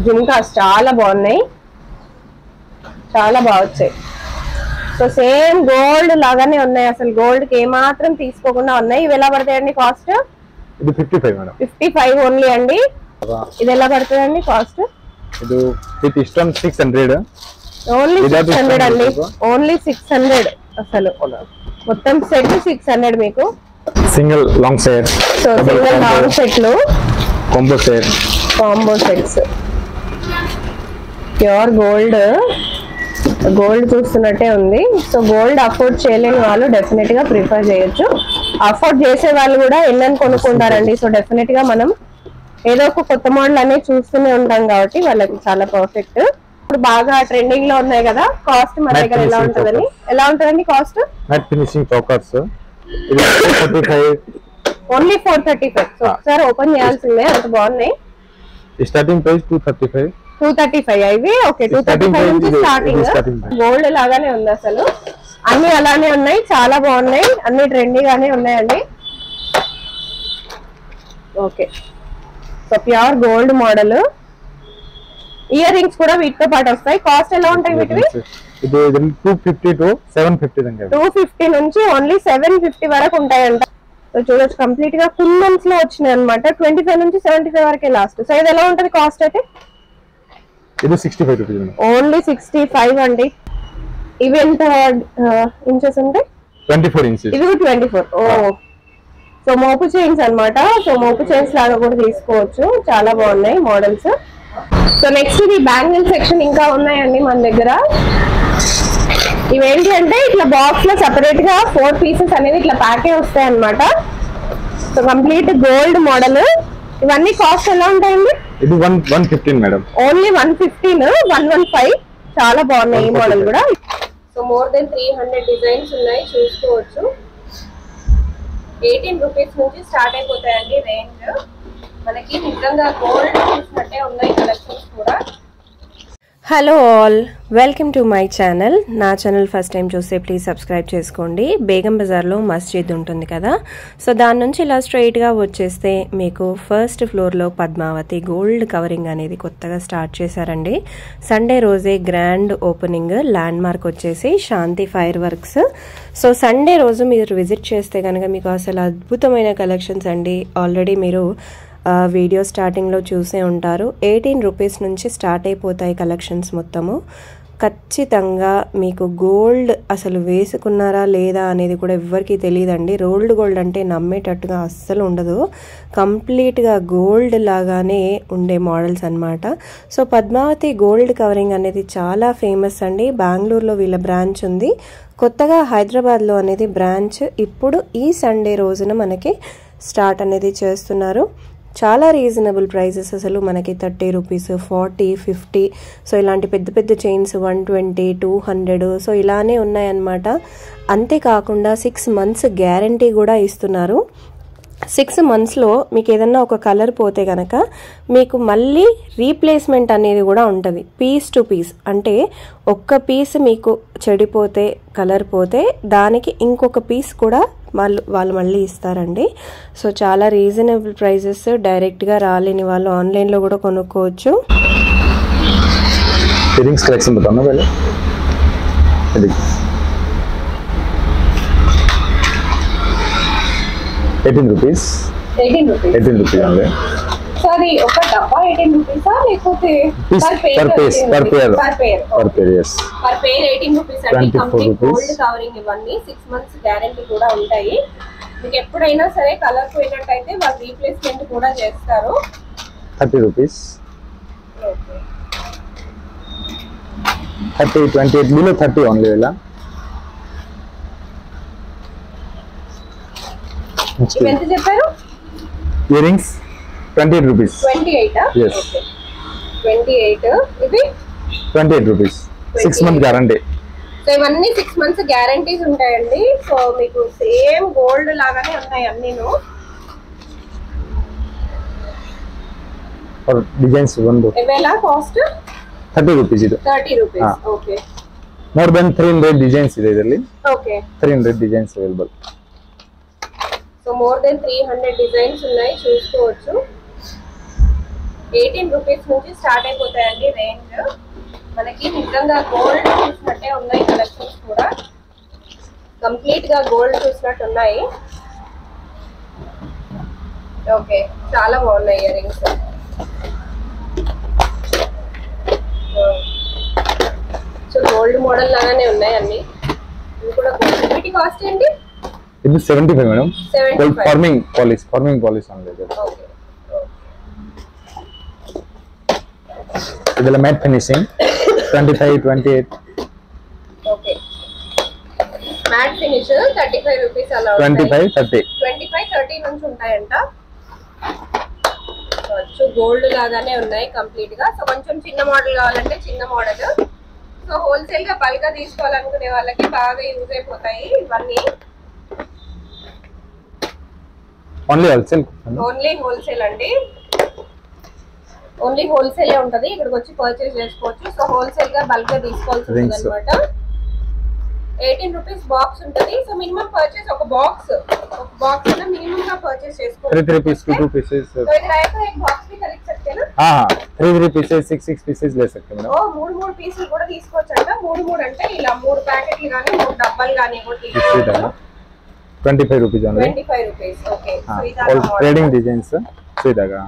జుమ్కాస్ చాలా బాగున్నాయి, చాలా బాగా వచ్చాయి. సో సేమ్ గోల్డ్ లాగానే ఉన్నాయి, అసలు గోల్డ్ కి ఏమాత్రం తీసుకోకుండా ఉన్నాయి. ఇవి ఎలా పడతాయండి కాస్ట్? ఇది 55 మేడం. 55 ఓన్లీ అండి. ఇది ఎలా పడుతుందండి కాస్ట్? ఇది విత్ స్టోన్ 600. ఓన్లీ 600 అండి, ఓన్లీ 600. అసలు మొత్తం సెట్ 600 మీకు. Single long set, so single long సెట్లు, combo set, combo sets. Pure gold, gold చూస్తున్నట్టే ఉంది. సో గోల్డ్ అఫోర్డ్ చేయలేని వాళ్ళు డెఫినెట్ గా ప్రిఫర్ చేయొచ్చు. అఫోర్డ్ చేసే వాళ్ళు కూడా ఎన్నని కొనుక్కుంటారండి. సో డెఫినెట్ గా మనం ఏదో ఒక కొత్త మోడల్ అనేది చూస్తూనే ఉంటాం కాబట్టి వాళ్ళకి చాలా పర్ఫెక్ట్. ఇప్పుడు బాగా ట్రెండింగ్ లో ఉన్నాయి కదా, కాస్ట్ మన దగ్గర ఎలా ఉంటుందండి కాస్ట్? మ్యాట్ ఫినిషింగ్ చోకర్స్, ఇది 435, ఓన్లీ 435. సో ఒకసారి ఓపెన్ చేయాల్సిందే, అంత బాగున్నాయి. Starting price 235. 235 ఇవి. ఓకే, 235 నుంచి స్టార్టింగ్. గోల్డ్ లాగానే ఉంది అసలు, అన్ని అలానే ఉన్నాయి, చాలా బాగున్నాయి, అన్ని ట్రెండీగానే ఉన్నాయండి. Okay, so pure gold model. Ear rings కూడా వీటితో పాటు వస్తాయి. కాస్ట్ ఎలా ఉంటాయి వీటివి? ఇది 250 to 750 దాకా. 250 నుంచి ఓన్లీ 750 వరకు ఉంటాయంట. సో చూడొచ్చు, కంప్లీట్ గా కుందన్స్ లో వచ్చినాయి అనమాట. 25 నుంచి 75 వరకే లాస్ట్. సో ఇది ఎలా ఉంటది కాస్ట్ అయితే? ఇది 65 రూపీస్, ఓన్లీ 65 అండి. ఇవి ఎంత ఇంచెస్ ఉంటాయి? 24 ఇంచెస్. ఇది 24. ఓ, సో మోపు చైన్స్ అన్నమాట. సో మోపు చైన్స్ లాగా కూడా తీసుకోవచ్చు, చాలా బాగున్నాయి మోడల్స్. సో నెక్స్ట్ ఇది బ్యాంగిల్ సెక్షన్ ఇంకా ఉన్నాయండి మన దగ్గర. ఇవేంటి అంటే ఇట్లా బాక్స్ లో సెపరేట్ గా 4 పీసెస్ అనేది ఇట్లా ప్యాకే వస్తాయి అన్నమాట. So complete gold model. ఇవన్నీ కాస్ట్ ఎలా ఉంటాయండి? ఇది 115 మేడం. ఓన్లీ 115, 115. చాలా బాగున్నాయి ఈ మోడల్ కూడా. సో మోర్ దెన్ 300 డిజైన్స్ ఉన్నాయి, చూసుకోవచ్చు. 18 రూపీస్ నుంచి స్టార్ట్ అయిపోతాయండి రేంజ్. మనకి నిజంగా గోల్డ్ చూసినట్టే ఉన్నాయి కలెక్షన్స్ కూడా. Hello all, welcome to my channel. నా ఛానల్ ఫస్ట్ టైం చూస్తే ప్లీజ్ సబ్స్క్రైబ్ చేసుకోండి. బేగం బజార్లో మస్జిద్ ఉంటుంది కదా, సో దాని నుంచి ఇలా స్ట్రైట్గా వచ్చేస్తే మీకు ఫస్ట్ ఫ్లోర్లో పద్మావతి గోల్డ్ కవరింగ్ అనేది కొత్తగా స్టార్ట్ చేశారండి. సండే రోజే గ్రాండ్ ఓపెనింగ్. ల్యాండ్ మార్క్ వచ్చేసి శాంతి ఫైర్ వర్క్స్. సో సండే రోజు మీరు విజిట్ చేస్తే కనుక మీకు అసలు అద్భుతమైన కలెక్షన్స్ అండి. ఆల్రెడీ మీరు వీడియో స్టార్టింగ్లో చూసే ఉంటారు. 18 రూపీస్ నుంచి స్టార్ట్ అయిపోతాయి కలెక్షన్స్ మొత్తము. ఖచ్చితంగా మీకు గోల్డ్ అసలు వేసుకున్నారా లేదా అనేది కూడా ఎవ్వరికీ తెలియదండి. రోల్డ్ గోల్డ్ అంటే నమ్మేటట్టుగా అస్సలు ఉండదు, కంప్లీట్గా గోల్డ్ లాగానే ఉండే మోడల్స్ అన్నమాట. సో పద్మావతి గోల్డ్ కవరింగ్ అనేది చాలా ఫేమస్ అండి. బెంగళూరులో వీళ్ళ బ్రాంచ్ ఉంది, కొత్తగా హైదరాబాద్లో అనేది బ్రాంచ్ ఇప్పుడు ఈ సండే రోజున మనకి స్టార్ట్ అనేది చేస్తున్నారు. చాలా రీజనబుల్ ప్రైజెస్ అసలు మనకి 30 రూపీస్, 40, 50. సో ఇలాంటి పెద్ద పెద్ద చైన్స్ 120, 200. సో ఇలానే ఉన్నాయన్నమాట. అంతేకాకుండా 6 మంత్స్ గ్యారంటీ కూడా ఇస్తున్నారు. 6 మంత్స్లో మీకు ఏదన్నా ఒక కలర్ పోతే కనుక మీకు మళ్ళీ రీప్లేస్మెంట్ అనేది కూడా ఉంటుంది, పీస్ టు పీస్. అంటే ఒక్క పీస్ మీకు చెడిపోతే, కలర్ పోతే దానికి ఇంకొక పీస్ కూడా వాళ్ళు మళ్ళీ ఇస్తారండి. సో చాలా రీజనబుల్ ప్రైజెస్. డైరెక్ట్గా రాలేని వాళ్ళు ఆన్లైన్లో కూడా కొనుక్కోవచ్చు. ఇయరింగ్స్ కలెక్షన్ बताना पहले. ఇది 18 రూపీస్. 18 రూపీస్ అండి. సారీ, ఒక డబ్బా 18 రూపీసా లేకపోతే పర్ పేర్? పర్ పేర్ yes. పర్ పేర్ 18 రూపీస్ అండి. కంప్లీట్ గోల్డ్ కవరింగ్ ఇవన్నీ 6 మంత్స్ గ్యారెంటీ కూడా ఉంటాయి. మీకు ఎప్పుడైనా సరే కలర్ పోయినట్టయితే వాళ్ళు రీప్లేస్మెంట్ కూడా చేస్తారు. 30 రూపీస్. ఓకే, 30, 28 బిలో 30 ఓన్లీ ఇలా. ఎంత చెప్పారు? Earrings 28 rupees. 28 yes. 28 ఇది 28 రూపీస్. 6 month guarantee. సో ఇవన్నీ 6 మంత్స్ గ్యారంటీస్ ఉంటాయండి. సో మీకు సేమ్ గోల్డ్ లాగానే ఉన్నాయి అన్నీను. और డిజైన్స్ ಒಂದು ఇవేలా కాస్ట్? 30 రూపీస్. ಇದು 30 rupees. Okay, more than 300 designs ಇದೆ ಇದರಲ್ಲಿ. Okay, 300 designs available. So more than 300 designs ఉన్నాయి, చూసుకోవచ్చు. 18 రూపీస్ నుంచి స్టార్ట్ అయిపోతాయండి రేంజ్. మనకి నిజంగా గోల్డ్ చూసినట్టే ఉన్నాయి కలెక్షన్స్ కూడా, కంప్లీట్ గా గోల్డ్ చూసినట్టు ఉన్నాయి. ఓకే, చాలా బాగున్నాయి ear rings. So gold model లాగానే ఉన్నాయి అన్ని. ఇవి కూడా గోల్డ్. వీటి కాస్ట్ ఏంటి? ఇది 75 మేడం. 75. ఫార్మింగ్ పాలిష్ అనేది. ఓకే. ಇದೆಲ್ಲ matte finishing 25 28. Okay, matte finish 35 rupees అలా 25 30. 25 30 నుంచి ఉంటాయంట. సో గోల్డ్ లాగానే ఉన్నాయి కంప్లీట్ గా. సో కొంచెం చిన్న మోడల్ కావాలంటే చిన్న మోడల్. సో హోల్సేల్ గా బల్క్ గా తీసుకోవాలనుకునే వాళ్ళకి బాగా యూజ్ అయిపోతాయి ఇవన్నీ. ఓన్లీ హోల్సేల్ అండి, ఓన్లీ హోల్సేలే ఉంటది. ఇక్కడికి వచ్చి పర్చేస్ చేసుకోవచ్చు. సో హోల్సేల్ గా బల్క్ గా తీసుకోవాల్సి ఉంటుంది అనమాట. 18 రూపీస్ బాక్స్ ఉంటది. సో మినిమం పర్చేస్ ఒక బాక్స్ ना मिनिमम का परचेस చేసుకోవాలి. 3 पीस 2 पीसेस. तो इधर आएगा एक बॉक्स भी खरीद सकते हैं ना? हां 3 पीसेस 6 पीसेस ले सकते हैं. ఓ 3 పీసులు కూడా తీసుకోవచ్చంట. 3 అంటే ఇలా 3 ప్యాకెట్లు గాని 3 డబ్బాలు గాని కూడా తీసుకోవచ్చు. 25 rupees only. 25 rupees. Okay, so ఇది ఆల్ ట్రేడింగ్ డిజైన్స్ సో ఇదాగా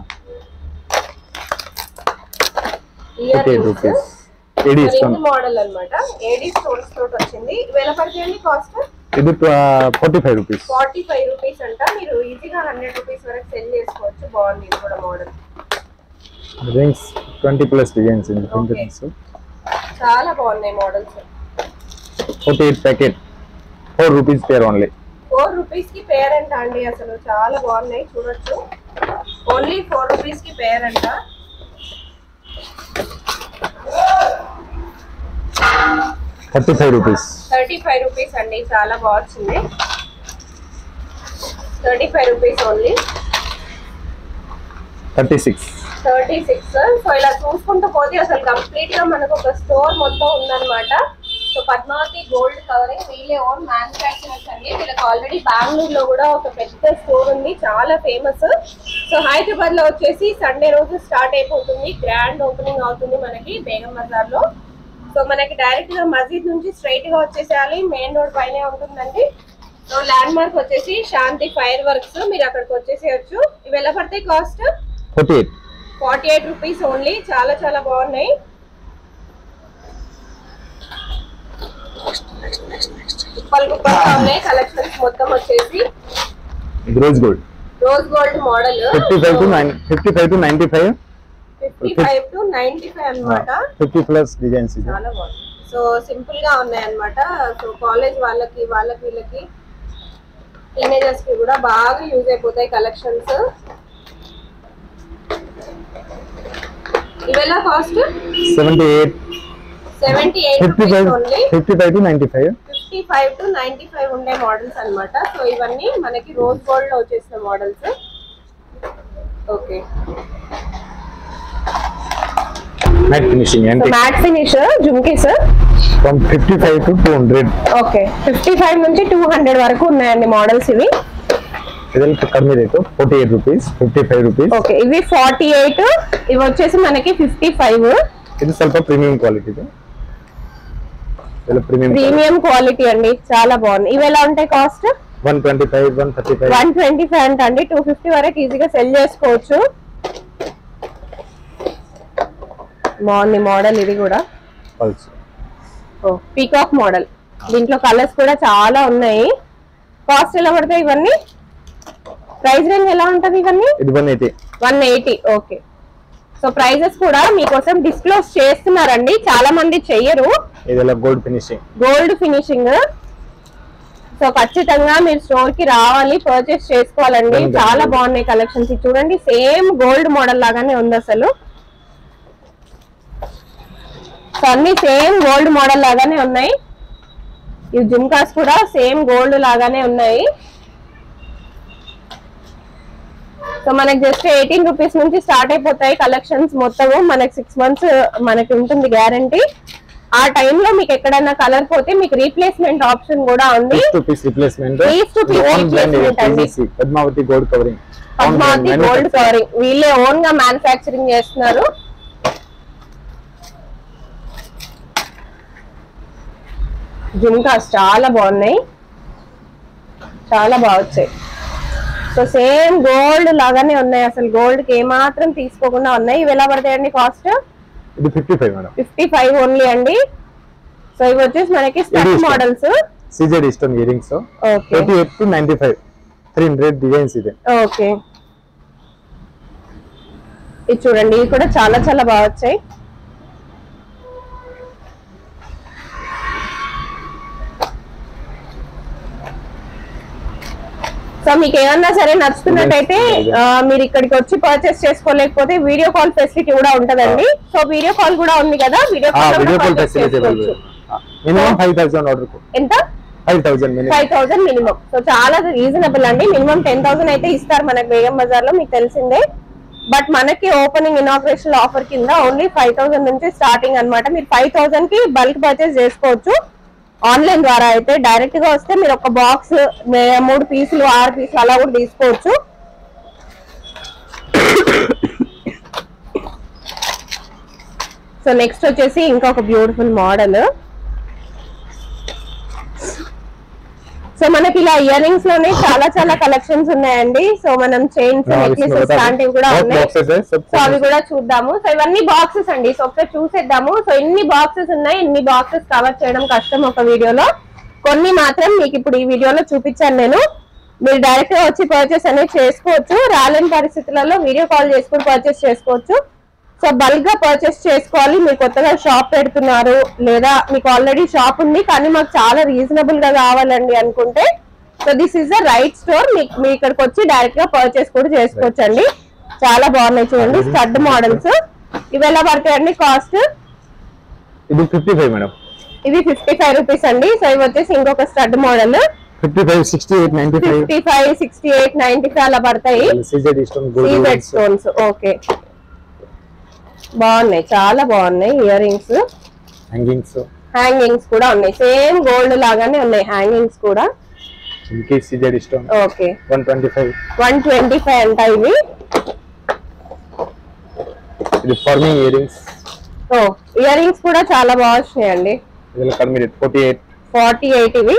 28 రూపీస్. ఏడీ స్టోన్ మోడల్ అన్నమాట. ఏడీ స్టోన్స్ తోటి వచ్చింది. వేల పర్చేని కాస్ట్ ఇది 45 రూపీస్. 45 రూపీస్ అంట. మీరు ఈజీగా 100 రూపీస్ వరకు సెల్ చేసుకోవచ్చు. బాగుంది ఇది కూడా model. Rings 20 plus designs in fingers. చాలా బాగున్నాయి models. 48 packet 4 rupees pair only. 4 rupees కి పేర్ అంట అండి. అసలు చాలా బాగున్నాయి, చూడొచ్చు. ఓన్లీ 4 రూపీస్ కి పేర్ అంట. 35 రూపీస్. 35 రూపీస్ అండి. చాలా బాగుంది. 35 రూపీస్ ఓన్లీ. 36. సో ఇలా చూసుకుంటూ పోతే అసలు కంప్లీట్ గా మనకు ఒక స్టోర్ మొత్తం ఉందన్నమాట. సో పద్మావతి గోల్డ్ కవరింగ్ వీళ్ళే ఓన్ మ్యానుఫ్యాక్చరర్స్ అండి. వీళ్ళకి ఆల్రెడీ బెంగళూరులో కూడా ఒక పెద్ద స్టోర్ ఉంది, చాలా ఫేమస్. సో హైదరాబాద్ లో వచ్చేసి సండే రోజు స్టార్ట్ అయిపోతుంది. గ్రాండ్ ఓపెనింగ్ అవుతుంది మనకి బేగం బజార్ లో. సో మనకి డైరెక్ట్ గా మస్జిద్ నుంచి స్ట్రైట్ గా వచ్చేసేయాలి. మెయిన్ రోడ్ పైనే ఉంటుందండి. సో ల్యాండ్ మార్క్ వచ్చేసి శాంతి ఫైర్ వర్క్స్. మీరు అక్కడికి వచ్చేసేయచ్చు. ఇవి ఎలా పడతాయి కాస్ట్? 48 rupees only. చాలా చాలా బాగున్నాయి. ఉన్నాయి కలెక్షన్స్ మొత్తం వచ్చేసి. Rose gold model 55 to 95. 55 to 95 అన్నమాట. 50 ప్లస్ డిజైన్స్. చాలా బాగుంది. సో సింపుల్ గా ఉన్నాయి అన్నమాట. సో కాలేజ్ వాళ్ళకి వీళ్ళకి టీనేజర్స్ కి కూడా బాగా యూజ్ అయిపోతాయి కలెక్షన్స్. ఇవెలా cost? 78 rupees only. 55 to 95. 55 to 95 ఉండే మోడల్స్ అన్నమాట. సో ఇవన్నీ మనకి రోజ్ గోల్డ్ లో వచ్చేసిన మోడల్స్. ఓకే, మ్యాట్ ఫినిషింగ్ అంటే మ్యాట్ ఫినిష్ జుమ్కీస్ ఫ్రమ్ 55 to 200. ఓకే, 55 నుంచి 200 వరకు ఉన్నాయండి మోడల్స్ ఇవి. ಇದೆಲ್ಲ ಕಡಿಮೆ ರೇಟ್ 48 ರೂಪೀಸ್ 55 ರೂಪೀಸ್. ఓకే, ఇవి 48. ఇవి వచ్చేసి మనకి 55. ఇది ಸ್ವಲ್ಪ ప్రీమియం క్వాలిటీ. ఇది ప్రీమియం క్వాలిటీ అండి. చాలా బాగుంది. ఇవి ఎలా ఉంటాయి కాస్ట్? 125 135. 125 అంటండి. 250 వరకు ఈజీగా సెల్ చేసుకోవచ్చు. బాగుంది మోడల్ ఇది కూడా. Peacock model. దీంట్లో కలర్స్ కూడా చాలా ఉన్నాయి. కాస్ట్ ఎలా పడతాయి ఇవన్నీ? ప్రైస్ రేంజ్ ఎలా ఉంటది ఇవన్నీ? ఇది 180. ఓకే, సో ప్రైజెస్ కూడా మీకోసం డిస్క్లోజ్ చేస్తున్నారండి. చాలా మంది చెయ్యరు. ఇదెలా గోల్డ్ ఫినిషింగ్. సో ఖచ్చితంగా మీరు స్టోర్ కి రావాలి, పర్చేస్ చేసుకోవాలండి. చాలా బాగున్నాయి కలెక్షన్స్. చూడండి, సేమ్ గోల్డ్ మోడల్ లాగానే ఉంది అసలు. సో అన్ని సేమ్ గోల్డ్ మోడల్ లాగానే ఉన్నాయి. ఈ జుమ్కాస్ కూడా సేమ్ గోల్డ్ లాగానే ఉన్నాయి. సో మనకి జస్ట్ 18 రూపీస్ నుంచి స్టార్ట్ అయిపోతాయి కలెక్షన్స్ మొత్తము. మనకి 6 months మనకి ఉంటుంది గ్యారంటీ. ఆ టైంలో మీకు ఎక్కడైనా కలర్ పోతే మీకు రీప్లేస్మెంట్ ఆప్షన్ కూడా ఉంది. రీప్లేస్మెంట్ పద్మావతి గోల్డ్ కవరింగ్ వీళ్ళే ఓన్ గా మ్యానుఫ్యాక్చరింగ్ చేస్తున్నారు. జుమ్కాస్ చాలా బాగున్నాయి, చాలా బాగా వచ్చాయి. సో సేమ్ గోల్డ్ లాగానే ఉన్నాయి, అసలు గోల్డ్ కి ఏమాత్రం తీసుకోకుండా ఉన్నాయి. ఇవి ఎలా పడతాయండి కాస్ట్? 55 ఓన్లీ అండి. సో ఇవి వచ్చేసి మనకి stud models, CZ stone ear rings. 38 to 95 300 designs ఇది. ఓకే, ఇది చూడండి, ఇవి కూడా చాలా చాలా బాగా వచ్చాయి. సో మీకు ఏమన్నా సరే నచ్చుతున్నట్టయితే మీరు ఇక్కడికి వచ్చి పర్చేస్ చేసుకోలేకపోతే వీడియో కాల్ ఫెసిలిటీ కూడా ఉంటదండి. సో వీడియో కాల్ కూడా ఉంది కదా, వీడియో కాల్ ఎంత? 5,000 మినిమం. సో చాలా రీజనబుల్ అండి. మినిమం 10,000 అయితే ఇస్తారు మనకు బేగం బజార్ లో, మీకు తెలిసిందే. బట్ మనకి ఓపెనింగ్ ఇనాగ్రేషన్ ఆఫర్ కింద ఓన్లీ 5,000 నుంచి స్టార్టింగ్ అన్నమాట. మీరు 5,000 కి బల్క్ పర్చేస్ చేసుకోవచ్చు. ఆన్లైన్ ద్వారా అయితే డైరెక్ట్ గా వస్తే మీరు ఒక బాక్స్ 3 పీసులు 6 పీసులు అలా కూడా తీసుకోవచ్చు. సో నెక్స్ట్ వచ్చేసి ఇంకొక బ్యూటిఫుల్ మోడల్. సో మనకి ఇలా ఇయర్ రింగ్స్ లోనే చాలా చాలా కలెక్షన్స్ ఉన్నాయండి. సో మనం చైన్స్, నెక్లెసెస్ లాంటివి కూడా ఉన్నాయి. సో అవి కూడా చూద్దాము. సో ఇవన్నీ బాక్సెస్ అండి. సో ఒకసారి చూసేద్దాము. సో ఎన్ని బాక్సెస్ ఉన్నాయి, ఎన్ని బాక్సెస్ కవర్ చేయడం కష్టం ఒక వీడియోలో. కొన్ని మాత్రం మీకు ఇప్పుడు ఈ వీడియోలో చూపించాను నేను. మీరు డైరెక్ట్ గా వచ్చి పర్చేస్ అనేది చేసుకోవచ్చు. రాలేని పరిస్థితులలో వీడియో కాల్ చేసుకుని పర్చేస్ చేసుకోవచ్చు. సో బల్క్ గా పర్చేస్ చేసుకోవాలి, మీరు కొత్తగా షాప్ పెడుతున్నారు లేదా మీకు ఆల్రెడీ షాప్ ఉంది కానీ మాకు చాలా రీజనబుల్ గా కావాలండి అనుకుంటే, so this is the right store. మీ ఇక్కడికి వచ్చి డైరెక్ట్ గా పర్చేస్ కూడా చేసుకోవచ్చు అండి. చాలా బాగున్నాయి చూడండి స్టడ్ మోడల్స్. ఇవి ఎలా పడతాయండి కాస్ట్? ఇది 55 మేడం. ఇది 55 రూపీస్ అండి. సో ఇవి వచ్చేసి ఇంకొక స్టడ్ మోడల్ 55, 68, 95 55, 68, 95 అలా పడతాయి. CZ stones. ఓకే, బాగున్నాయి, చాలా బాగున్నాయి. ఇయర్ రింగ్స్, హ్యాంగింగ్స్ కూడా ఉన్నాయి. సేమ్ గోల్డ్ లాగానే ఉన్నాయి హ్యాంగింగ్స్ కూడా. ఓకే, 125 అంట ఇవి. Farming earrings. Oh, earrings కూడా చాలా బాగా వచ్చినాయండి. 48 ఇవి.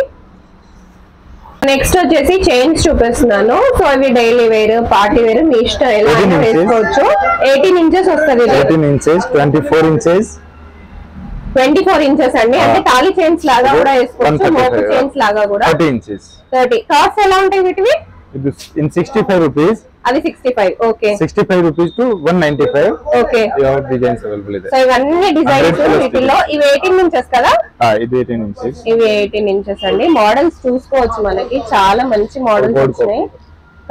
నెక్స్ట్ వచ్చేసి చైన్స్ చూపిస్తున్నాను. సో ఇవి డైలీ వేర్, పార్టీ వేర్, మీ ఇష్టం ఎలా అయినా వేసుకోవచ్చు. 18 ఇంచెస్ వస్తుంది. 18 ఇంచెస్, 24 ఇంచెస్ అండి. అంటే తాళి చైన్స్ లాగా కూడా వేసుకోవచ్చు, మోపు చైన్స్ లాగా కూడా. 30 కాస్ట్ ఎలా ఉంటాయి వీటివి? in 65 rupees. అది 65. Okay, 65 rupees to 195. Okay, your designs available ಇದೆ. సో ఇవన్నీ డిజైన్స్ వీటిలో. ఇవి 18 ఇంచెస్ కదా? ఇది 18 ఇంచెస్. ఇవి 18 ఇంచెస్ అండి. మోడల్స్ చూసుకోవచ్చు, మనకి చాలా మంచి మోడల్స్ వచ్చినాయి.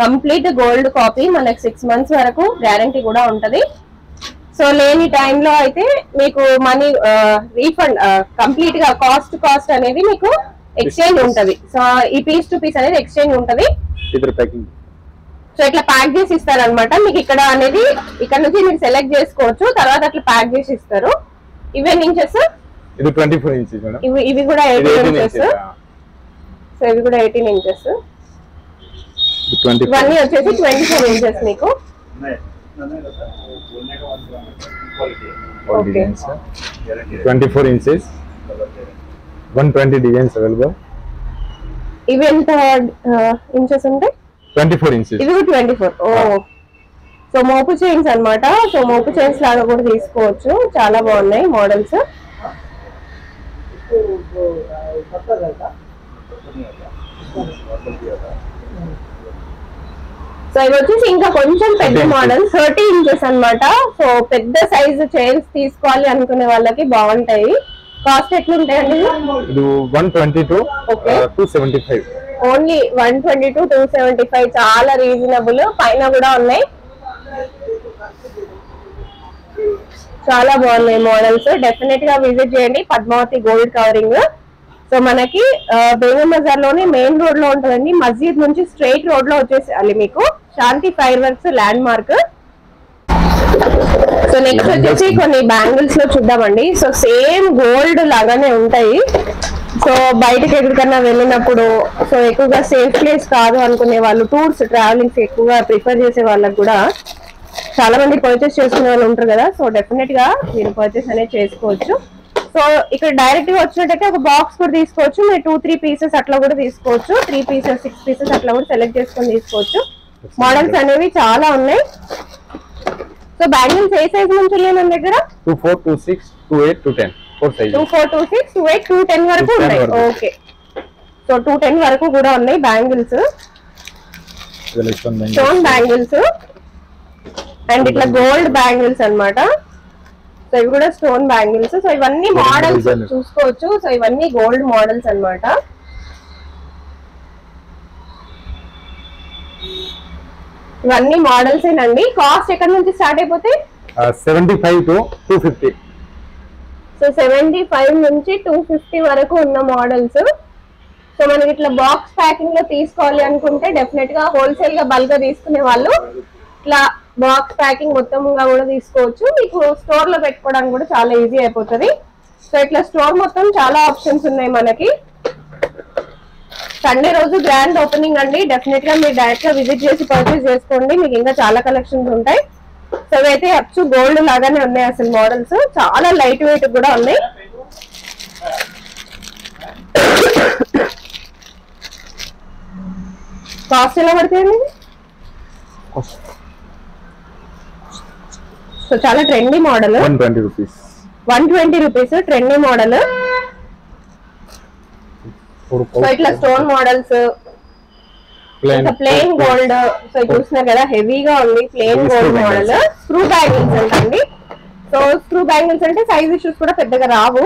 కంప్లీట్ గోల్డ్ కాపీ, మనకి 6 months వరకు గ్యారంటీ కూడా ఉంటది. సో లేని టైంలో అయితే మీకు మనీ రీఫండ్, కంప్లీట్ గా కాస్ట్ అనేది మీకు ఎక్స్చేంజ్ ఉంటది. సో ఈ పీస్ టు పీస్ అనేది ఎక్స్చేంజ్ ఉంటది. సో ఇట్లా ప్యాక్ చేసి ఇస్తారనమాట మీకు. ఇక్కడ అనేది ఇక్కడ నుంచి మీరు సెలెక్ట్ చేసుకోవచ్చు, తర్వాత అట్లా ప్యాక్ చేసి ఇస్తారు. ఇవన్నీ ఇంచెస్? ఇది 24 ఇంచెస్ మేడం. ఇవి కూడా 18 ఇంచెస్. సో ఇవి కూడా 18 ఇంచెస్. ఇవన్నీ వచ్చేసి 24 ఇంచెస్ మీకు. Okay, 24 inches, 120 designs available. ఇవి ఎంత ఇంచెస్ ఉంటాయి? 24 inches. ఇవి 24. ఓ, సో మోపు చైన్స్ అన్నమాట. సో మోపు చైన్స్ లాగా కూడా తీసుకోవచ్చు. చాలా బాగున్నాయి మోడల్స్. సో ఇవి వచ్చేసి ఇంకా కొంచెం పెద్ద మోడల్ 30 ఇంచెస్ అన్నమాట. సో పెద్ద సైజు చైన్స్ తీసుకోవాలి అనుకునే వాళ్ళకి బాగుంటాయి. కాస్ట్ ఎట్లుంటాయండి? 122 275. ఓన్లీ 122 275. చాలా రీజనబుల్. పైన కూడా ఉన్నాయి, చాలా బాగున్నాయి మోడల్స్. డెఫినెట్ గా విజిట్ చేయండి పద్మావతి గోల్డ్ కవరింగ్. సో మనకి బేగం బజార్ లోనే మెయిన్ రోడ్ లో ఉంటుందండి. మస్జిద్ నుంచి స్ట్రైట్ రోడ్ లో వచ్చేసి మీకు Shanti fireworks landmark. So so next వచ్చేసి కొన్ని బ్యాంగిల్స్ లో చూద్దామండి. సో సేమ్ గోల్డ్ లాగానే ఉంటాయి. సో బయటకి ఎక్కడికన్నా వెళ్ళినప్పుడు సో ఎక్కువగా సేఫ్ ప్లేస్ కాదు అనుకునే వాళ్ళు, టూర్స్ ట్రావెలింగ్స్ ఎక్కువగా ప్రిఫర్ చేసే వాళ్ళకి కూడా చాలా మంది పర్చేస్ చేసుకునే వాళ్ళు ఉంటారు కదా. సో డెఫినెట్ గా మీరు పర్చేస్ అనేది చేసుకోవచ్చు. సో ఇక్కడ డైరెక్ట్ గా వచ్చినట్టయితే ఒక బాక్స్ కూడా తీసుకోవచ్చు. మీరు 2-3 పీసెస్ అట్లా కూడా తీసుకోవచ్చు. 3 పీసెస్ 6 పీసెస్ అట్లా కూడా సెలెక్ట్ చేసుకొని తీసుకోవచ్చు. మోడల్స్ అనేవి చాలా ఉన్నాయి. సో బ్యాంగిల్స్ ఏ సైజ్ నుంచి ఉన్నాయి మన దగ్గర? 24, 26, 28, 210 4 సైజ్. 24, 26, 28, 210 వరకు ఉన్నాయి. ఓకే, సో 210 వరకు కూడా ఉన్నాయి బ్యాంగిల్స్, స్టోన్ బ్యాంగిల్స్ అండ్ ఇట్లా గోల్డ్ బ్యాంగిల్స్ అన్నమాట. సో ఇవి కూడా స్టోన్ బ్యాంగిల్స్. సో ఇవన్నీ మోడల్స్ చూసుకోవచ్చు. సో ఇవన్నీ గోల్డ్ మోడల్స్ అన్నమాట. ఇవన్నీ మోడల్స్ ఏనండి. కాస్ట్ ఎక్కడ నుంచి స్టార్ట్ అయిపోతాయి? 75 to 250. సో 75 నుంచి 250 వరకు ఉన్న మోడల్స్. సో మనకి ఇట్లా బాక్స్ ప్యాకింగ్ లో తీసుకోవాలి అనుకుంటే డెఫినెట్ గా హోల్సేల్ గా బల్క్ గా తీసుకునే వాళ్ళు ఇట్లా బాక్స్ ప్యాకింగ్ మొత్తంగా కూడా తీసుకోవచ్చు. మీకు స్టోర్ లో పెట్టుకోవడానికి కూడా చాలా ఈజీ అయిపోతుంది. సో ఇట్లా స్టోర్ మొత్తం చాలా ఆప్షన్స్ ఉన్నాయి మనకి. సండే రోజు గ్రాండ్ ఓపెనింగ్ అండి. డెఫినెట్ గా మీరు డైరెక్ట్ గా విజిట్ చేసి పర్చేస్ చేసుకోండి. మీకు ఇంకా చాలా కలెక్షన్స్ ఉంటాయి. సో ఇవైతే అచ్చు గోల్డ్ లాగానే ఉన్నాయి అసలు మోడల్స్. చాలా లైట్ వెయిట్ కూడా ఉన్నాయి. కాస్ట్ ఎలా పడుతుంది? సో చాలా trendy model, 120 rupees. 120 rupees trendy model. So ఇట్లా స్టోన్ మోడల్స్, ఇంకా ప్లెయిన్ గోల్డ్. సో చూస్తున్నారు కదా హెవీగా ఉంది plain gold model. Screw bangles అంటండి. సో స్క్రూ బ్యాంగిల్స్ అంటే సైజ్ ఇష్యూస్ కూడా పెద్దగా రావు,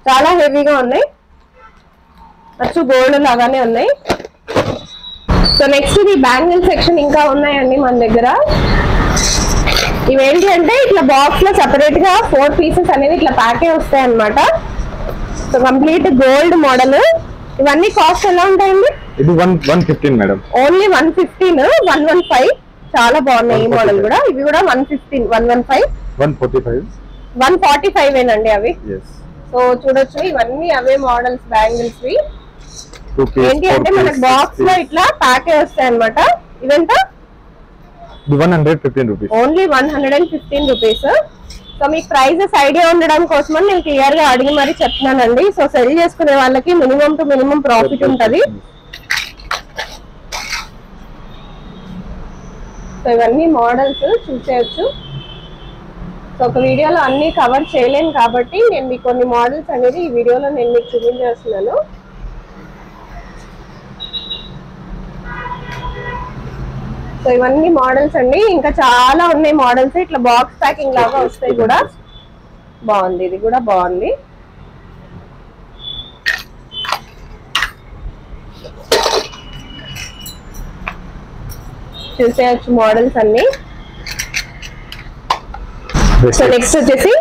చాలా హెవీగా ఉన్నాయి, అచ్చు గోల్డ్ లాగానే ఉన్నాయి. సో నెక్స్ట్ ఇది బ్యాంగిల్ సెక్షన్ ఇంకా ఉన్నాయండి మన దగ్గర. ఇవేంటి అంటే ఇట్లా బాక్స్ లో సెపరేట్ గా 4 పీసెస్ అనేది ఇట్లా ప్యాకే వస్తాయి అన్నమాట. So complete gold model. ఇవన్నీ కాస్ట్ ఎలా ఉంటాయండి? ఇది 115 మేడం. ఓన్లీ 115, 115. చాలా బాగున్నాయి ఈ మోడల్ కూడా. ఇవి కూడా 115, 115, 145, 145 ఏనండి అవి. సో చూడొచ్చు ఇవన్నీ అవే మోడల్స్ బ్యాంగిల్స్. ఏంటి అంటే మనకి బాక్స్ లో ఇట్లా ప్యాకే వస్తాయి అన్నమాట. ఇదంతా 115 రూపీస్. Only 115 rupees. సో మీకు ప్రైజెస్ ఐడియా ఉండడం కోసం నేను క్లియర్ గా అడిగి మరి చెప్తున్నానండి. సో సెల్ చేసుకునే వాళ్ళకి మినిమం టు మినిమం ప్రాఫిట్ ఉంటది. సో ఇవన్నీ మోడల్స్ చూసేయచ్చు. సో ఒక వీడియోలో అన్ని కవర్ చేయలేను కాబట్టి నేను మీకు కొన్ని మోడల్స్ అనేది ఈ వీడియోలో నేను మీకు చూపించేస్తున్నాను. సో ఇవన్నీ మోడల్స్ అండి, ఇంకా చాలా ఉన్నాయి మోడల్స్. ఇట్లా బాక్స్ ప్యాకింగ్ లాగా వస్తాయి కూడా. బాగుంది, ఇది కూడా బాగుంది. చూసేయచ్చు మోడల్స్ అన్ని. సో నెక్స్ట్ వచ్చేసి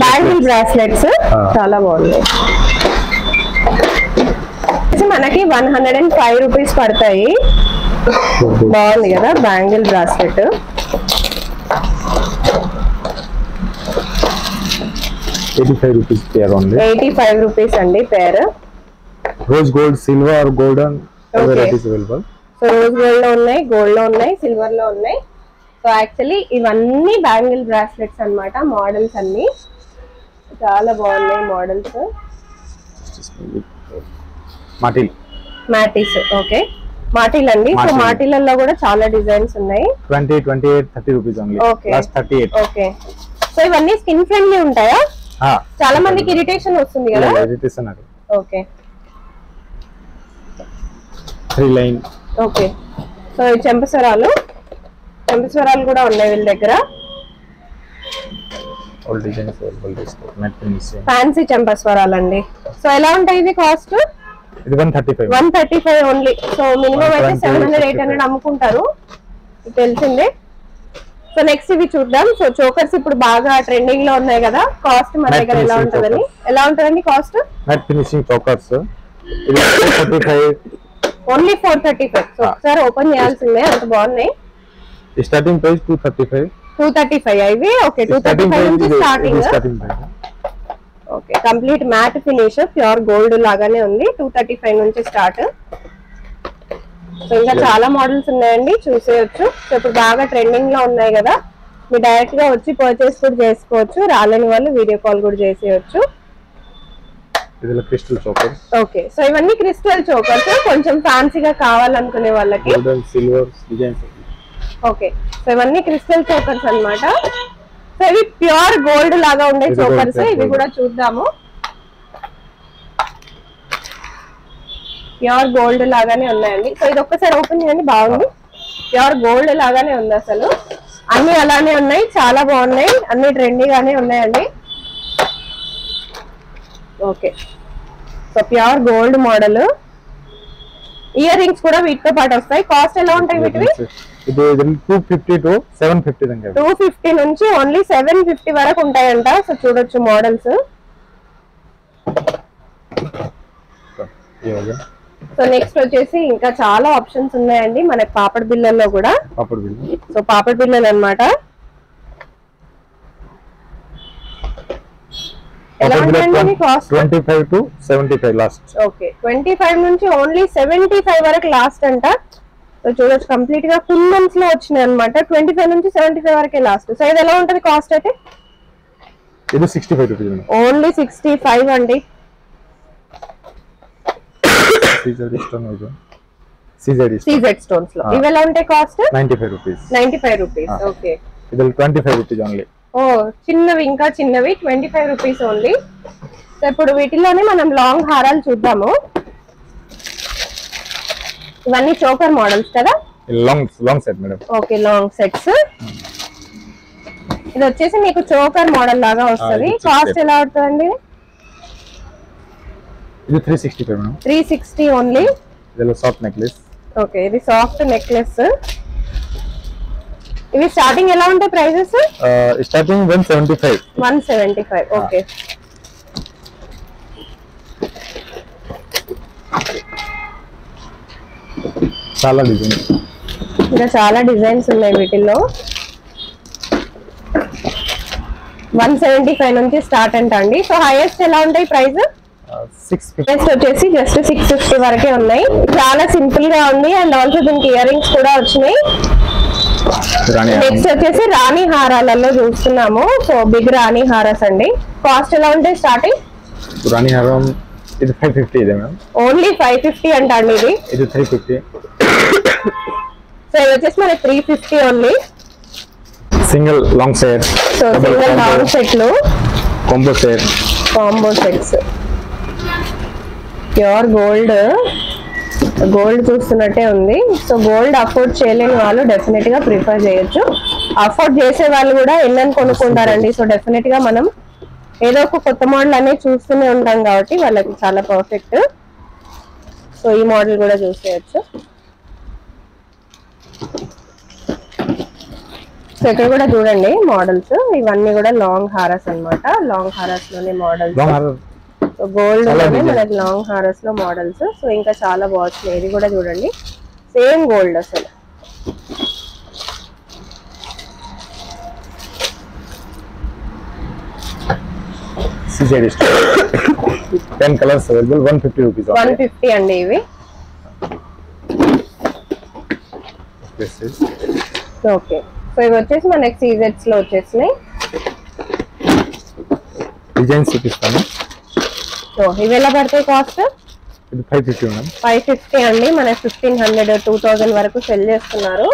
బ్యాంగిల్ బ్రాస్లెట్స్. చాలా బాగుంది. మనకి 105 రూపీస్ పడతాయి. బాగుంది కదా బ్యాంగిల్ బ్రాస్లెట్. 85 రూపీస్ పేర్ ఉంది. 85 రూపీస్ అండి pair. Rose gold, silver, golden varieties available. So rose gold లో ఉన్నాయి, గోల్డ్ లో ఉన్నాయి, సిల్వర్ లో ఉన్నాయి. సో యాక్చువల్లీ ఇవన్నీ బ్యాంగిల్ బ్రాస్లెట్స్ అన్నమాట. మోడల్స్ అన్ని చాలా బాగున్నాయి మోడల్స్. మాటిస్. ఓకే, మాటిల్ అండి. సో మాటిలలో కూడా చాలా డిజైన్స్ ఉన్నాయి. 20, 28, 30 rupees only. Last 38. Okay, so ఇవన్నీ స్కిన్ ఫ్రెండ్లీ ఉంటాయా? చాలా మందికి ఇరిటేషన్ వస్తుంది కదా. ఇరిటేషన్ అది. Okay, 3 line. ఓకే, సో చెంపస్వరాలు కూడా ఉన్నాయి వీళ్ళ దగ్గర. ఆల్ డిజైన్స్ అవైలబుల్ చేసుకో. మ్యాట్ ఫినిషింగ్ ఫ్యాన్సీ చెంపస్వరాలు అండి. సో ఎలా ఉంటాయి ఇవి కాస్ట్? ఇది 135. 135 ఓన్లీ. సో మినిమం అయితే 700, 800 అమ్ముకుంటారు, తెలిసిందే. సో నెక్స్ట్ ఇవి చూద్దాం. సో చోకర్స్ ఇప్పుడు బాగా ట్రెండింగ్ లో ఉన్నాయి కదా. కాస్ట్ మన దగ్గర ఎలా ఉంటుందండి కాస్ట్? మ్యాట్ ఫినిషింగ్ చోకర్స్ ఇది 435. ఓన్లీ 435. సో ఒకసారి ఓపెన్ చేయాల్సిందే, అంత బాగున్నాయి. Starting price 235. 235 ఇవి. ఓకే 235 నుంచి starting. Okay complete mat finish pure gold లాగానే ఉంది. 235 నుంచి స్టార్ట్. సో ఇంకా చాలా మోడల్స్ ఉన్నాయండి, చూసేయచ్చు. సో ఇప్పుడు బాగా ట్రెండింగ్ లో ఉన్నాయి కదా, మీరు డైరెక్ట్ గా వచ్చి పర్చేస్ కూడా చేసుకోవచ్చు. రాలేని వాళ్ళు వీడియో కాల్ కూడా చేసేయచ్చు. Crystal chokers. ఓకే సో ఇవన్నీ క్రిస్టల్ చోకర్స్, కొంచెం ఫ్యాన్సీగా కావాలనుకునే వాళ్ళకి. Silver designs. ఓకే సో ఇవన్నీ క్రిస్టల్ చోకర్స్ అన్నమాట. సో ఇవి ప్యూర్ గోల్డ్ లాగా ఉండే చోకర్స్. ఇవి కూడా చూద్దాము. ప్యూర్ గోల్డ్ లాగానే ఉన్నాయండి. సో ఇది ఒక్కసారి ఓపెన్ చేయండి. బాగుంది, ప్యూర్ గోల్డ్ లాగానే ఉంది. అసలు అన్ని అలానే ఉన్నాయి, చాలా బాగున్నాయి, అన్ని ట్రెండీగానే ఉన్నాయండి. Okay so pure gold model. Ear rings కూడా వీటితో పాటు వస్తాయి. కాస్ట్ ఎలా ఉంటాయి వీటివి? 250 to 750. 250 నుంచి ఓన్లీ 750 వరకు ఉంటాయంట. సో చూడొచ్చు మోడల్స్. సో నెక్స్ట్ వచ్చేసి ఇంకా చాలా ఆప్షన్స్ ఉన్నాయండి మనకి పాపడ్ బిల్లల్లో కూడా. సో పాపడ్ బిల్లలు అన్నమాట. ఎలా ఉంటుంది కాస్ట్? 25 to 75 last. ఓకే 25 నుంచి ఓన్లీ 75 వరకు లాస్ట్ అంట. సో చూడొచ్చు కంప్లీట్ గా కుందన్స్ లో వచ్చినాయి అన్నమాట. 25 నుంచి 75 వరకే లాస్ట్. సో ఇది ఎలా ఉంటది కాస్ట్ అయితే? ఇది 65 రూపీస్. ఓన్లీ 65 అండి. సీజెడ్ స్టోన్స్ లో ఇవి ఎలా ఉంటాయి కాస్ట్? 95 రూపీస్. 95 రూపీస్. ఓకే ఇది 25 రూపీస్ ఓన్లీ. ఓ చిన్నవి, ఇంకా చిన్నవి 25 రూపీస్ ఓన్లీ. సో ఇప్పుడు వీటిలోనే మనం లాంగ్ హారాలు చూద్దాము. ఇవన్నీ చోకర్ మోడల్స్ కదా? Long set madam. Okay long sets. ఇది వచ్చేసి మీకు చోకర్ మోడల్ లాగా వస్తుంది. కాస్ట్ ఎలా అవుతుందండి? ఇది 365 మేడం. 360 ఓన్లీ. ఇది సాఫ్ట్ నెక్లెస్. ఓకే ఇది సాఫ్ట్ నెక్లెస్. ఇవి స్టార్టింగ్ ఎలా ఉంటాయి ప్రైజెస్? స్టార్టింగ్ 175. 175. ఓకే చాలా డిజైన్స్, ఇంకా చాలా డిజైన్స్ ఉన్నాయి వీటిల్లో. 175 నుంచి స్టార్ట్ అంటండి. సో హైయెస్ట్ ఎలా ఉంటాయి ప్రైస్? 650 వచ్చేసి జస్ట్ 650 వరకే ఉన్నాయి. చాలా సింపుల్ గా ఉంది. అండ్ ఆల్సో దీనికి ఇయర్ రింగ్స్ కూడా వచ్చినాయి. నెక్స్ట్ వచ్చేసి రాణి హారాలలో చూస్తున్నాము. సో బిగ్ రాణి హారాస్ అండి. కాస్ట్ ఎలా ఉంటాయి స్టార్టింగ్? రాణి హారం ఇది 550 ఇదే మేడం. ఓన్లీ 550 అంటండి. ఇది 350. సో ఇది వచ్చేసి మనకి 350 only. Single long set. So single long సెట్లు, కాంబో సెట్స్. ప్యూర్ గోల్డ్ చూస్తున్నట్టే ఉంది. సో గోల్డ్ అఫోర్డ్ చేయలేని వాళ్ళు డెఫినెట్ గా ప్రిఫర్ చేయొచ్చు. అఫోర్డ్ చేసే వాళ్ళు కూడా ఎన్నని కొనుక్కుంటారండి. సో డెఫినెట్ గా మనం ఏదో ఒక కొత్త మోడల్ అనేది చూస్తూనే ఉంటాం కాబట్టి వాళ్ళకి చాలా పర్ఫెక్ట్. సో ఈ మోడల్ కూడా చూసేయచ్చు. సో ఇక్కడ కూడా చూడండి మోడల్స్. ఇవన్నీ కూడా లాంగ్ హారాస్ అన్నమాట. లాంగ్ హారాస్ లోనే మోడల్స్. సో గోల్డ్ లోనే మనకి లాంగ్ హారాస్ లో మోడల్స్. సో ఇంకా చాలా బాగున్నాయి. ఇది కూడా చూడండి సేమ్ గోల్డ్ అసలు. CJD 10 colours available. 150 రూపీస్. 150 అండి ఇవి. ఓకే సో ఇవి వచ్చేసి మనకి సీజెట్స్ లో వచ్చేసినాయి. డిజైన్స్ చూపిస్తాను. సో ఇవి ఎలా పడతాయి కాస్ట్? ఇది 550 మేడం. 550 అండి. మన 1500 2000 వరకు సెల్ చేస్తున్నారు.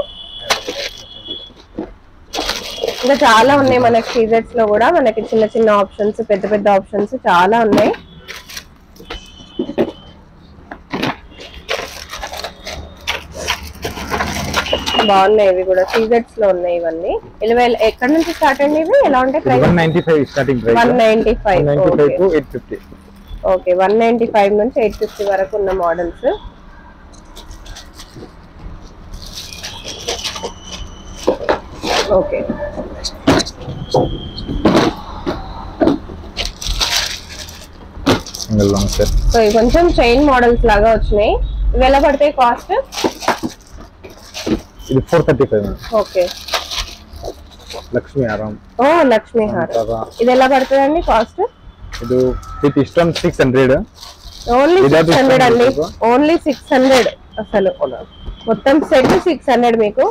ఇంకా చాలా ఉన్నాయి మనకి సీజెట్స్ లో కూడా. మనకి చిన్న చిన్న ఆప్షన్స్, పెద్ద పెద్ద ఆప్షన్స్ చాలా ఉన్నాయి. బాగున్నాయి ఇవి కూడా. సీజెట్స్ లో ఉన్నాయి ఇవన్నీ. ఎక్కడ నుంచి స్టార్ట్ అండి ఇవి? ఎలా ఉంటాయి price? 195 starting price. 195 to 850. Okay 195 నుంచి 850 వరకు ఉన్న models. Okay single long set. So ఇవి కొంచెం చైన్ మోడల్స్ లాగా వచ్చినాయి. ఇవి ఎలా పడతాయి కాస్ట్? ఇది 435 మేడం. ఓకే లక్ష్మీ హారం. ఓ లక్ష్మీ హారం. ఇది ఎలా పడుతుందండి కాస్ట్? ఇది విత్ స్టోన్ 600. ఓన్లీ 600 అండి. ఓన్లీ 600 అసలు మొత్తం సెట్ 600 మీకు.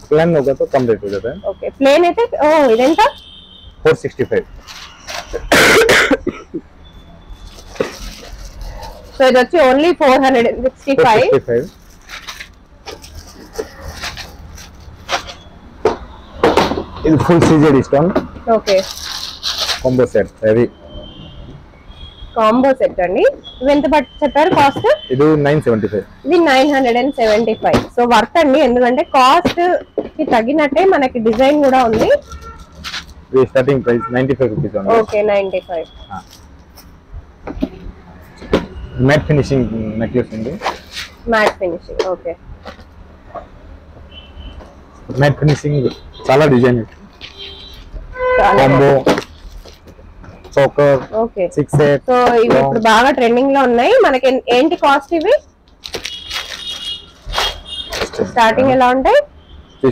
ప్లేన్ होगा कम रेट हो जाता है. ఓకే ప్లేన్ అయితే ఇదెంత? 465. సో ఇది వచ్చి ఓన్లీ 465. ఇది full CZ stone. Okay combo set heavy combo set అండి. ఇది ఎంత చెప్పారు కాస్ట్? ఇది 975. ఇది 975. సో వర్త్ అండి, ఎందుకంటే కాస్ట్ కి తగినట్టే మనకి డిజైన్ కూడా ఉంది. ఇది స్టార్టింగ్ ప్రైస్ 95 రూపీస్ ఉంది. ఓకే 95. మ్యాట్ ఫినిషింగ్ నెక్లెస్ ఉంది. Matte finishing. Okay matte finishing చాలా డిజైన్ ఉంది. చాలా combo choker. Okay 6 set. So ఇవి ఇప్పుడు బాగా ట్రెండింగ్ లో ఉన్నాయి. మనకి ఏంటి కాస్ట్ ఇవి? స్టార్టింగ్ ఎలా ఉంటాయి?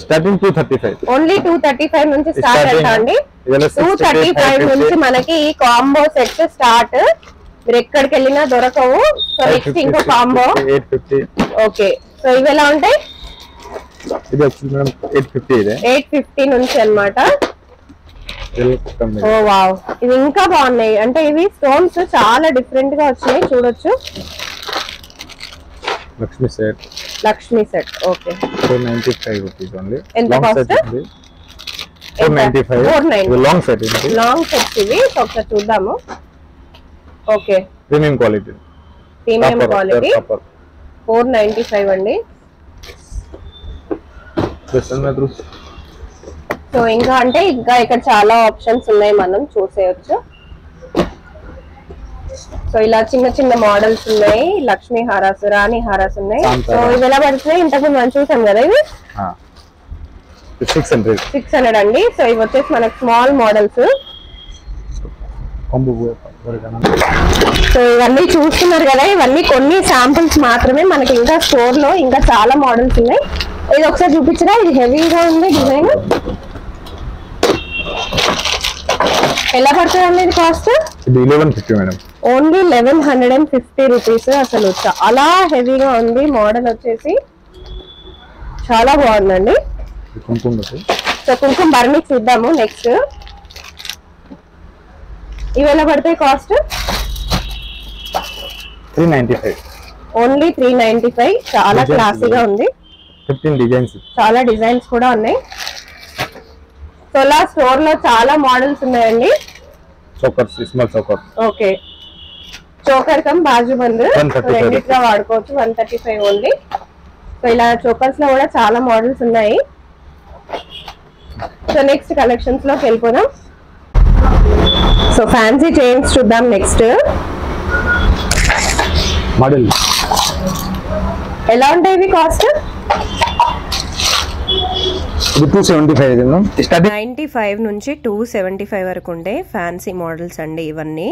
స్టార్టింగ్ 235. ఓన్లీ 235 నుంచి స్టార్ట్ అవుతా అండి. 235 నుంచి మనకి ఈ కాంబో సెట్ స్టార్ట్. మీరు ఎక్కడికి వెళ్ళినా దొరకవు. సో నెక్స్ట్ ఇంకో కాంబో 850. ఓకే సో ఇవి ఎలా ఉంటాయి? ఇది యాక్చువల్లీ మేడం 850 ಇದೆ. 850 నుంచి అన్నమాట. ఓ వావ్, ఇవి ఇంకా బాగున్నాయి. అంటే ఇవి స్టోన్స్ చాలా డిఫరెంట్ గా వచ్చినాయి, చూడొచ్చు. Lakshmi set. Lakshmi set. Okay 495 rupees only. ఎంత కాస్ట్? 495. 490. లాంగ్ సెట్ ఇది. లాంగ్ సెట్స్ ఇవి. సో ఒకసారి చూద్దాము. Okay premium quality. 495 అండి. సో ఇంకా అంటే ఇంకా ఇక్కడ చాలా ఆప్షన్స్ ఉన్నాయి, మనం చూసేయచ్చు. సో ఇలా చిన్న చిన్న మోడల్స్ ఉన్నాయి. లక్ష్మీ హారాస్, రాణి హారాస్ ఉన్నాయి. సో ఇవి ఎలా పడుతున్నాయి? ఇంతకు మనం చూసాం కదా ఇవి 600 అండి. సో ఇవి వచ్చేసి మనకి స్మాల్ మోడల్స్. సో ఇవన్నీ చూస్తున్నారు కదా, ఇవన్నీ కొన్ని శాంపుల్స్ మాత్రమే. మనకి ఇంకా స్టోర్ లో ఇంకా చాలా మోడల్స్ ఉన్నాయి. ఇది ఒకసారి చూపించరా? ఇది హెవీగా ఉంది డిజైన్. ఎలా పడుతుందండి ఇది కాస్ట్? 1150 మేడం. Only 1150 rupees. అసలు చాలా హెవీగా ఉంది. మోడల్ వచ్చేసి చాలా బాగుందండి. సో కుంకుమ భరణి చూద్దాము నెక్స్ట్. ఇవి ఎలా పడతాయి కాస్ట్? 395. ఓన్లీ 395. చాలా క్లాసీగా ఉంది. 15 డిజైన్స్, చాలా డిజైన్స్ కూడా ఉన్నాయి. సోలా స్టోర్ లో చాలా మోడల్స్ ఉన్నాయండి. Choker, small choker. Okay choker come బాజుబంద్ రెండిట్లా వాడుకోవచ్చు. 135 ఓన్లీ. సో ఇలా చోకర్స్ లో కూడా చాలా మోడల్స్ ఉన్నాయి. సో నెక్స్ట్ కలెక్షన్స్ లోకి వెళ్ళిపోదాం. సో ఫ్యాన్సీ చైన్స్ చూద్దాం నెక్స్ట్. మోడల్ ఎలా ఉంటాయి ఇవి కాస్ట్? 275. 95 నుంచి 275 వరకు ఉండే ఫ్యాన్సీ మోడల్స్ అండి ఇవన్నీ.